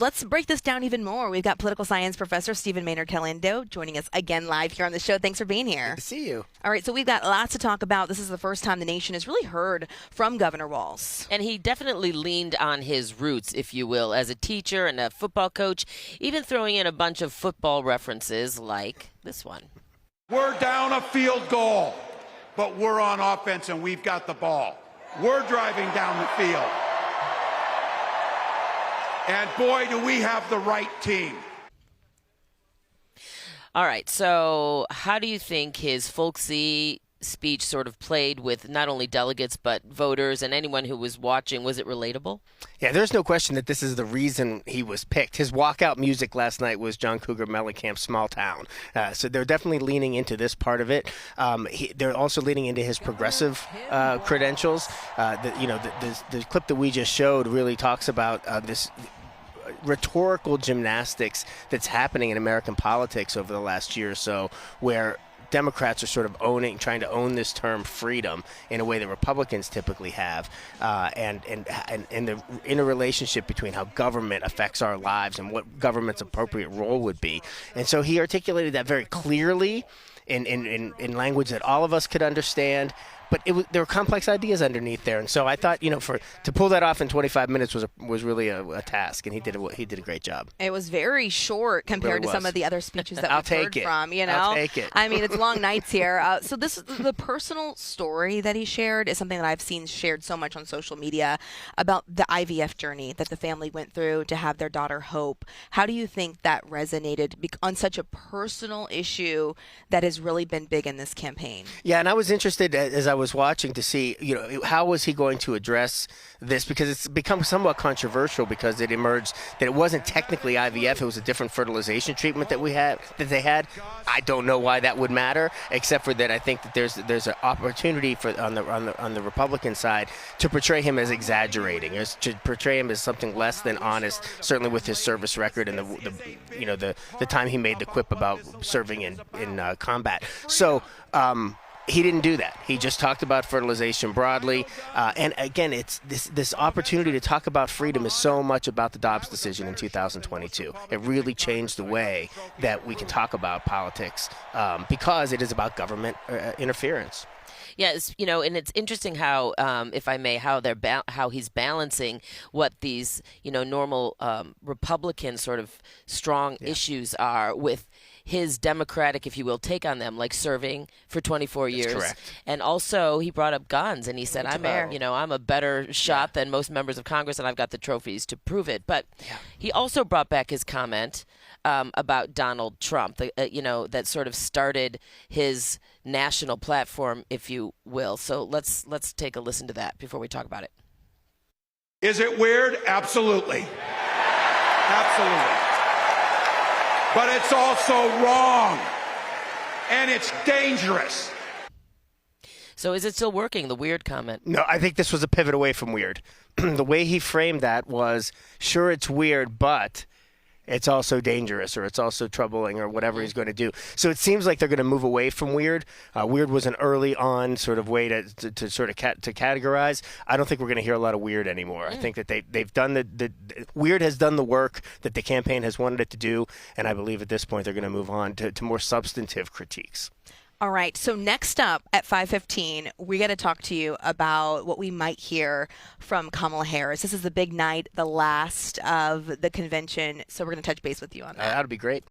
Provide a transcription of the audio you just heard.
Let's break this down even more. We've got political science professor Stephen Maynard Caliendo joining us again live here on the show. Thanks for being here. Good to see you. All right, so we've got lots to talk about. This is the first time the nation has really heard from Governor Walz. And he definitely leaned on his roots, if you will, as a teacher and a football coach, even throwing in a bunch of football references like this one. We're down a field goal, but we're on offense and we've got the ball. We're driving down the field. And boy, do we have the right team. All right, so how do you think his folksy speech sort of played with not only delegates but voters and anyone who was watching? Was it relatable? Yeah, there's no question that this is the reason he was picked. His walkout music last night was John Cougar Mellencamp's Small Town. So they're definitely leaning into this part of it. They're also leaning into his progressive credentials. The clip that we just showed really talks about this rhetorical gymnastics that's happening in American politics over the last year or so, where Democrats are sort of trying to own this term freedom in a way that Republicans typically have, and the interrelationship between how government affects our lives and what government's appropriate role would be. And so he articulated that very clearly in language that all of us could understand. But there were complex ideas underneath there, and so I thought, to pull that off in 25 minutes was really a task, and he did a great job. It was very short compared to some of the other speeches that we've heard from. I'll take it. I mean, it's long nights here. So this is the personal story that he shared is something that I've seen shared so much on social media about the IVF journey that the family went through to have their daughter Hope. How do you think that resonated on such a personal issue that has really been big in this campaign? Yeah, and I was interested as I was watching to see, how was he going to address this, because it's become somewhat controversial because it emerged that it wasn't technically IVF, it was a different fertilization treatment that they had. I don't know why that would matter, except for that I think that there's an opportunity for on the Republican side to portray him as exaggerating, to portray him as something less than honest, certainly with his service record and the time he made the quip about serving in combat. So he didn't do that. He just talked about fertilization broadly. And again, it's this opportunity to talk about freedom is so much about the Dobbs decision in 2022. It really changed the way that we can talk about politics because it is about government interference. Yes, and it's interesting how, if I may, how he's balancing what these, normal Republican sort of strong issues are with his Democratic, if you will, take on them, like serving for 24 years. That's correct. And also he brought up guns, and he said, I'm a better shot than most members of Congress, and I've got the trophies to prove it. But he also brought back his comment about Donald Trump, that sort of started his national platform, if you will. So let's take a listen to that before we talk about it. Is it weird? Absolutely. Absolutely. But it's also wrong. And it's dangerous. So is it still working, the weird comment? No, I think this was a pivot away from weird. The way he framed that was, sure, it's weird, but it's also dangerous, or it's also troubling, or whatever he's going to do. So it seems like they're going to move away from weird. Weird was an early on sort of way to categorize. I don't think we're going to hear a lot of weird anymore. I think that they've done the weird has done the work that the campaign has wanted it to do, and I believe at this point they're going to move on to more substantive critiques. All right. So next up at 5:15, we got to talk to you about what we might hear from Kamala Harris. This is the big night, the last of the convention. So we're going to touch base with you on that. That'll be great.